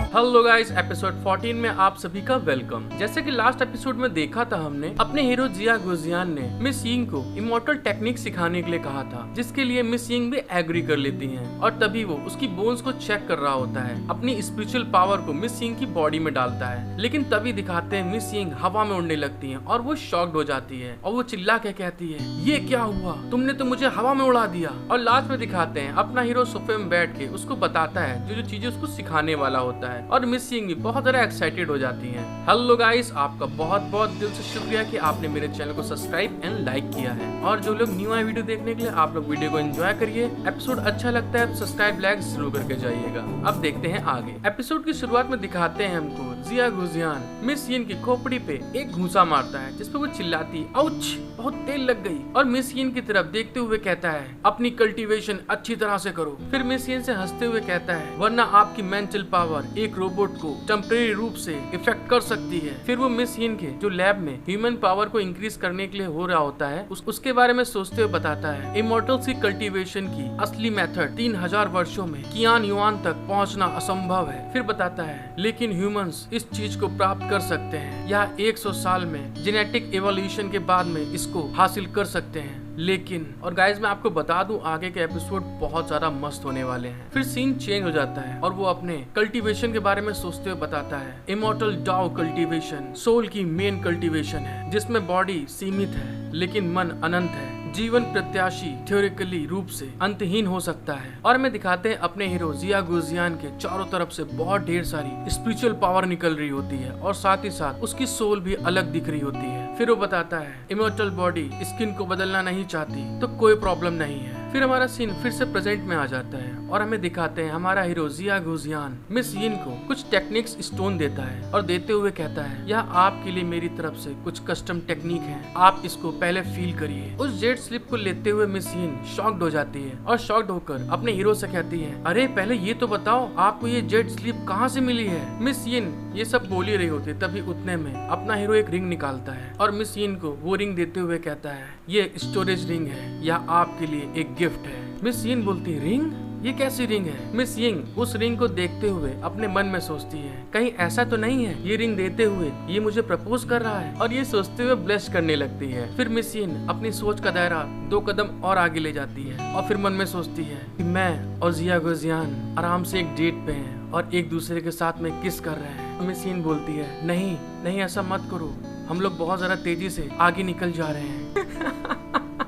Hello guys, episode 14 में आप सभी का वेलकम। जैसे कि लास्ट एपिसोड में देखा था हमने, अपने हीरो जिया गुजियान ने मिस यिंग को इमॉर्टल टेक्निक सिखाने के लिए कहा था, जिसके लिए मिस यिंग भी एग्री कर लेती हैं। और तभी वो उसकी बोन्स को चेक कर रहा होता है, अपनी स्पिरिचुअल पावर को मिस यिंग की बॉडी में डालता है। लेकिन तभी दिखाते हैं मिस यिंग हवा में उड़ने लगती है और वो शॉक्ड हो जाती है और वो चिल्ला के कहती है, ये क्या हुआ, तुमने तो मुझे हवा में उड़ा दिया। और लास्ट में दिखाते हैं अपना हीरो सोफे में बैठ के उसको बताता है जो चीजें उसको सिखाने वाला होता है, और मिस यिंग भी बहुत ज्यादा एक्साइटेड हो जाती हैं। हेलो गाइस, आपका बहुत बहुत दिल से शुक्रिया कि आपने मेरे चैनल को सब्सक्राइब एंड लाइक किया है। और जो लोग न्यू आए वीडियो देखने के लिए, आप लोग वीडियो को एंजॉय करिए। एपिसोड अच्छा लगता है तो सब्सक्राइब लाइक जरूर करके जाइएगा। अब देखते हैं आगे। एपिसोड की शुरुआत में दिखाते हैं हमको जिया गुजियान मिस यिंग की खोपड़ी पे एक घूंसा मारता है, जिसपे वो चिल्लाती, आउच, बहुत तेल लग गई। और मिस यिंग की तरफ देखते हुए कहता है, अपनी कल्टीवेशन अच्छी तरह से करो। फिर मिस यिंग से हंसते हुए कहता है, वरना आपकी मेंटल पावर एक रोबोट को टेम्परेरी रूप से इफेक्ट कर सकती है। फिर वो मिस यिंग के जो लैब में ह्यूमन पावर को इंक्रीज करने के लिए हो रहा होता है, उसके बारे में सोचते हुए बताता है, इमॉर्टल्स की कल्टीवेशन की असली मेथड 3000 वर्षों में कियान युआन तक पहुंचना असंभव है। फिर बताता है, लेकिन ह्यूमंस इस चीज को प्राप्त कर सकते हैं, या 100 साल में जेनेटिक एवोल्यूशन के बाद में इसको हासिल कर सकते हैं। लेकिन और गाइस, मैं आपको बता दूं, आगे के एपिसोड बहुत ज्यादा मस्त होने वाले हैं। फिर सीन चेंज हो जाता है और वो अपने कल्टीवेशन के बारे में सोचते हुए बताता है, इमॉर्टल डाओ कल्टीवेशन सोल की मेन कल्टीवेशन है, जिसमें बॉडी सीमित है लेकिन मन अनंत है। जीवन प्रत्याशी थ्योरिकली रूप से अंतहीन हो सकता है। और हमें दिखाते हैं अपने हीरो जिया गुजियान के चारों तरफ से बहुत ढेर सारी स्पिरिचुअल पावर निकल रही होती है, और साथ ही साथ उसकी सोल भी अलग दिख रही होती है। फिर वो बताता है, इमॉर्टल बॉडी स्किन को बदलना नहीं चाहती तो कोई प्रॉब्लम नहीं है। फिर हमारा सीन फिर से प्रेजेंट में आ जाता है और हमें दिखाते हैं हमारा हीरो जिया गुजियान मिस यिंग को कुछ टेक्निक्स स्टोन देता है, और देते हुए कहता है, यह आपके लिए मेरी तरफ से कुछ कस्टम टेक्निक है, आप इसको पहले फील करिए। उस जेट स्लिप को लेते हुए मिस यिंग शॉक्ड हो जाती है और शॉक्ड होकर अपने हीरो से कहती है, अरे पहले ये तो बताओ आपको ये जेट स्लिप कहाँ से मिली है। मिस यिंग ये सब बोल ही रही होती, तभी उतने में अपना हीरो एक रिंग निकालता है और मिस यिंग को वो रिंग देते हुए कहता है, ये स्टोरेज रिंग है, यह आपके लिए एक गिफ्ट है। मिस यिंग बोलती, रिंग, ये कैसी रिंग है। मिस यिंग उस रिंग को देखते हुए अपने मन में सोचती है, कहीं ऐसा तो नहीं है ये रिंग देते हुए ये मुझे प्रपोज कर रहा है, और ये सोचते हुए ब्लश करने लगती है। फिर मिस यिंग अपनी सोच का दायरा 2 कदम और आगे ले जाती है और फिर मन में सोचती है कि मैं और जिया गुजियान आराम से एक डेट पे हैं और एक दूसरे के साथ में किस कर रहे हैं। मिस यिंग बोलती है, नहीं नहीं, ऐसा मत करो, हम लोग बहुत ज्यादा तेजी से आगे निकल जा रहे हैं।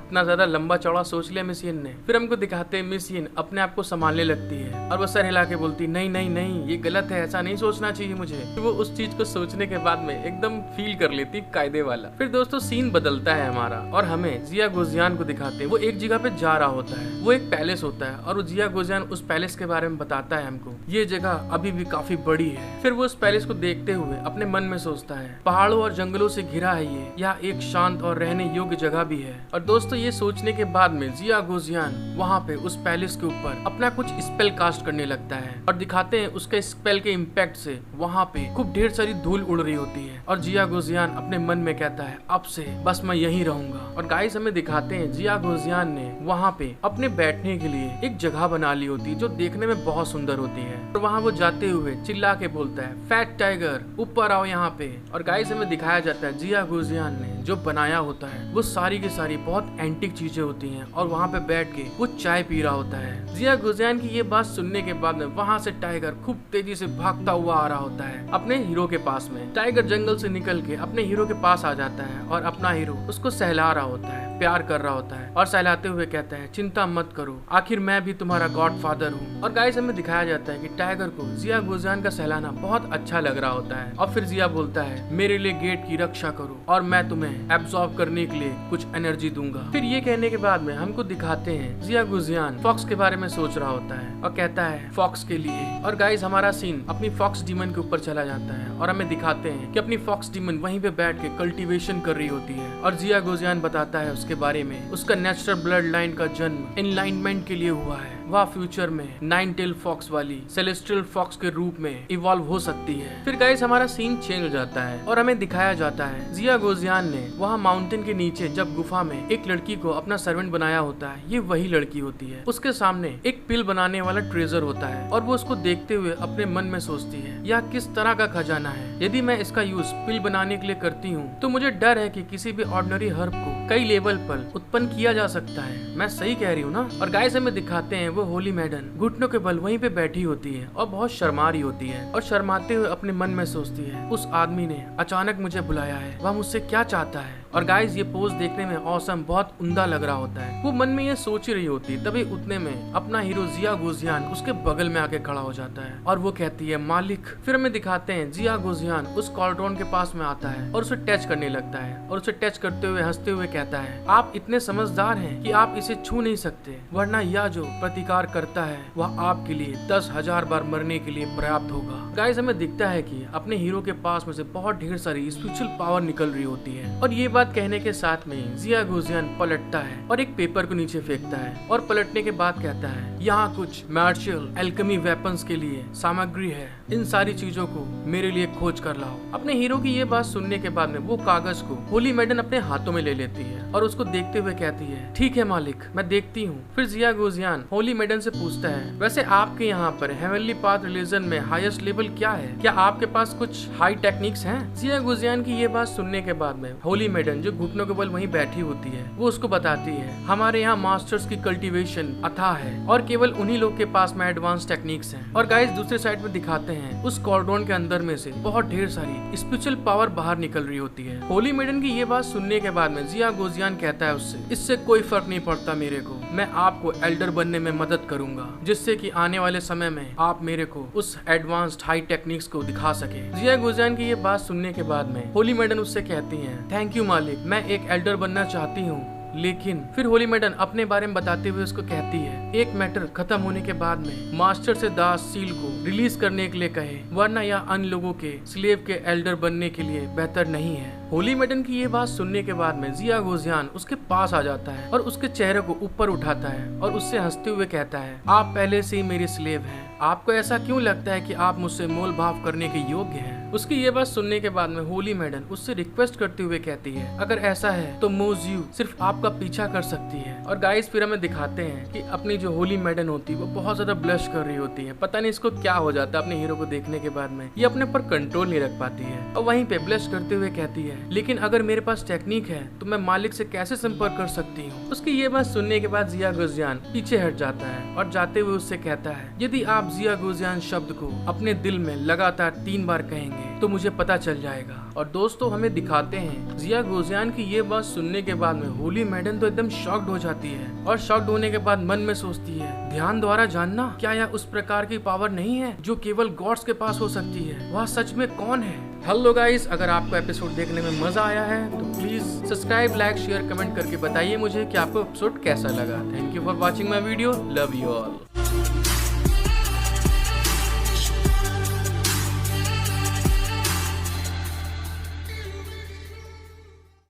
इतना ज्यादा लंबा चौड़ा सोच लिया मिस यिंग ने। फिर हमको दिखाते हैं मिस यिंग अपने आप को संभालने लगती है और वो सर हिला के बोलती, नहीं नहीं नहीं, ये गलत है, ऐसा नहीं सोचना चाहिए मुझे। फिर वो उस चीज को सोचने के बाद में एकदम फील कर लेती कायदे वाला। फिर दोस्तों सीन बदलता है हमारा और हमें जिया गुजियान को दिखाते हैं, वो एक जगह पे जा रहा होता है, वो एक पैलेस होता है, और वो जिया गुजियान उस पैलेस के बारे में बताता है हमको, ये जगह अभी भी काफी बड़ी है। फिर वो उस पैलेस को देखते हुए अपने मन में सोचता है, पहाड़ों और जंगलों से घिरा है ये, यह एक शांत और रहने योग्य जगह भी है। और दोस्तों ये सोचने के बाद में जिया गुजियान वहाँ पे उस पैलेस के ऊपर अपना कुछ स्पेल कास्ट करने लगता है, और दिखाते हैं उसके स्पेल के इम्पैक्ट से वहाँ पे खूब ढेर सारी धूल उड़ रही होती है। और जिया गुजियान अपने मन में कहता है, अब से बस मैं यहीं रहूंगा। और गाइस हमें दिखाते हैं जिया गुजियान ने वहाँ पे अपने बैठने के लिए एक जगह बना ली होती है, जो देखने में बहुत सुंदर होती है। और वहाँ वो जाते हुए चिल्ला के बोलता है, फैट टाइगर ऊपर आओ यहाँ पे। और गाइस हमें दिखाया जाता है जिया गुजियान ने जो बनाया होता है वो सारी की सारी बहुत एंटिक चीजें होती हैं, और वहाँ पे बैठ के वो चाय पी रहा होता है। जिया गुजियान की ये बात सुनने के बाद में वहाँ से टाइगर खूब तेजी से भागता हुआ आ रहा होता है अपने हीरो के पास में। टाइगर जंगल से निकल के अपने हीरो के पास आ जाता है और अपना हीरो उसको सहला रहा होता है, प्यार कर रहा होता है, और सहलाते हुए कहता है, चिंता मत करो, आखिर मैं भी तुम्हारा गॉडफादर हूँ। और गाइस हमें दिखाया जाता है कि टाइगर को जिया गुजियान का सहलाना बहुत अच्छा लग रहा होता है। और फिर जिया बोलता है, मेरे लिए गेट की रक्षा करो और मैं तुम्हें एब्सॉर्ब करने के लिए कुछ एनर्जी दूंगा। फिर ये कहने के बाद में हमको दिखाते हैं जिया गुजियान फॉक्स के बारे में सोच रहा होता है और कहता है, फॉक्स के लिए। और गाइस हमारा सीन अपनी फॉक्स डीमन के ऊपर चला जाता है और हमें दिखाते हैं कि अपनी फॉक्स डीमन वहीं पे बैठ के कल्टीवेशन कर रही होती है। और जिया गुजियान बताता है उसके बारे में, उसका नेचुरल ब्लड लाइन का जन्म एनलाइनमेंट के लिए हुआ है, वह फ्यूचर में 9 टेल फॉक्स वाली सेलेस्टियल फॉक्स के रूप में इवॉल्व हो सकती है। फिर गाइस हमारा सीन चेंज हो जाता है और हमें दिखाया जाता है जिया गोजियान ने वहाँ माउंटेन के नीचे जब गुफा में एक लड़की को अपना सर्वेंट बनाया होता है, ये वही लड़की होती है। उसके सामने एक पिल बनाने वाला ट्रेजर होता है और वो उसको देखते हुए अपने मन में सोचती है यह किस तरह का खजाना है। यदि मैं इसका यूज पिल बनाने के लिए करती हूँ तो मुझे डर है कि किसी भी ऑर्डिनरी हर्ब को कई लेवल पर उत्पन्न किया जा सकता है। मैं सही कह रही हूँ ना। और गाइस हमें दिखाते हैं वो होली मैडन घुटनों के बल वहीं पे बैठी होती है और बहुत शर्मा रही होती है और शर्माते हुए अपने मन में सोचती है उस आदमी ने अचानक मुझे बुलाया है, वह मुझसे क्या चाहता है। और गाइस ये पोज देखने में औसम बहुत उम्दा लग रहा होता है। वो मन में ये सोच ही रही होती है, तभी उतने में अपना हीरो जिया गोजियान उसके बगल में आके खड़ा हो जाता है और वो कहती है मालिक। फिर हमें दिखाते हैं जिया गोजियान उस कॉल्ड्रॉन के पास में आता है और उसे टच करने लगता है और उसे टच करते हुए हंसते हुए कहता है आप इतने समझदार हैं कि आप इसे छू नहीं सकते, वरना यह जो प्रतिकार करता है वह आपके लिए 10,000 बार मरने के लिए पर्याप्त होगा। गाइस हमें दिखता है कि अपने हीरो के पास में से बहुत ढेर सारी स्पिरिचुअल पावर निकल रही होती है और ये बात कहने के साथ में जिया गोजियान पलटता है और एक पेपर को नीचे फेंकता है और पलटने के बाद कहता है यहाँ कुछ मार्शल एल्केमी वेपन्स के लिए सामग्री है, इन सारी चीजों को मेरे लिए खोज कर लाओ। अपने हीरो की ये बात सुनने के बाद में वो कागज को होली मैडन अपने हाथों में ले लेती है और उसको देखते हुए कहती है ठीक है मालिक, मैं देखती हूँ। फिर जिया गोजियान होली मैडन से पूछता है वैसे आपके यहाँ पर हेवनली पाथ रिलीजन में हाईएस्ट लेवल क्या है, क्या आपके पास कुछ हाई टेक्निक्स हैं? जिया गोजियान की ये बात सुनने के बाद में होली मैडन जो घुटनों के बल वहीं बैठी होती है वो उसको बताती है हमारे यहाँ मास्टर्स की कल्टीवेशन अथाह है और केवल उन्हीं लोग के पास में एडवांस टेक्निक्स हैं। और गाइस दूसरे साइड में दिखाते हैं उस कॉर्डोन के अंदर में से बहुत ढेर सारी स्पिरिचुअल पावर बाहर निकल रही होती है। होली मैडन की ये बात सुनने के बाद में जिया गोजियान कहता है उससे इससे कोई फर्क नहीं पड़ता मेरे को, मैं आपको एल्डर बनने में मदद करूंगा जिससे कि आने वाले समय में आप मेरे को उस एडवांस्ड हाई टेक्निक्स को दिखा सके। जिया गोजियान की ये बात सुनने के बाद में होली मैडन उससे कहती है थैंक यू मालिक, मैं एक एल्डर बनना चाहती हूँ। लेकिन फिर होली मैडन अपने बारे में बताते हुए उसको कहती है एक मैटर खत्म होने के बाद में मास्टर से दास सील को रिलीज करने के लिए कहे, वरना यह अन्य लोगों के स्लेव के एल्डर बनने के लिए बेहतर नहीं है। होली मैडन की ये बात सुनने के बाद में जिया गोजियान उसके पास आ जाता है और उसके चेहरे को ऊपर उठाता है और उससे हंसते हुए कहता है आप पहले से ही मेरे स्लेव हैं, आपको ऐसा क्यों लगता है कि आप मुझसे मोल भाव करने के योग्य हैं? उसकी ये बात सुनने के बाद में होली मैडन उससे रिक्वेस्ट करते हुए कहती है अगर ऐसा है तो मोज़्यू सिर्फ आपका पीछा कर सकती है। और गाइस फिर हमें दिखाते हैं कि अपनी जो होली मैडन होती है वो बहुत ज्यादा ब्लश कर रही होती है। पता नहीं इसको क्या हो जाता है अपने हीरो को देखने के बाद में, ये अपने पर कंट्रोल नहीं रख पाती है और वहीं पे ब्लश करते हुए कहती है लेकिन अगर मेरे पास टेक्निक है तो मैं मालिक से कैसे संपर्क कर सकती हूँ। उसकी ये बात सुनने के बाद जिया गोजियान पीछे हट जाता है और जाते हुए उससे कहता है यदि आप जिया गोजियान शब्द को अपने दिल में लगातार 3 बार कहेंगे तो मुझे पता चल जाएगा। और दोस्तों हमें दिखाते हैं जिया गोजियान की ये बात सुनने के बाद में होली मैडन तो एकदम शॉक्ड हो जाती है और शॉक्ड होने के बाद मन में सोचती है ध्यान द्वारा जानना, क्या यह उस प्रकार की पावर नहीं है जो केवल गॉड्स के पास हो सकती है? वह सच में कौन है? हेलो गाइस, अगर आपको एपिसोड देखने में मजा आया है तो please subscribe, like, share, comment करके बताइए मुझे कि आपको एपिसोड कैसा लगा। Thank you for watching my video, love you all.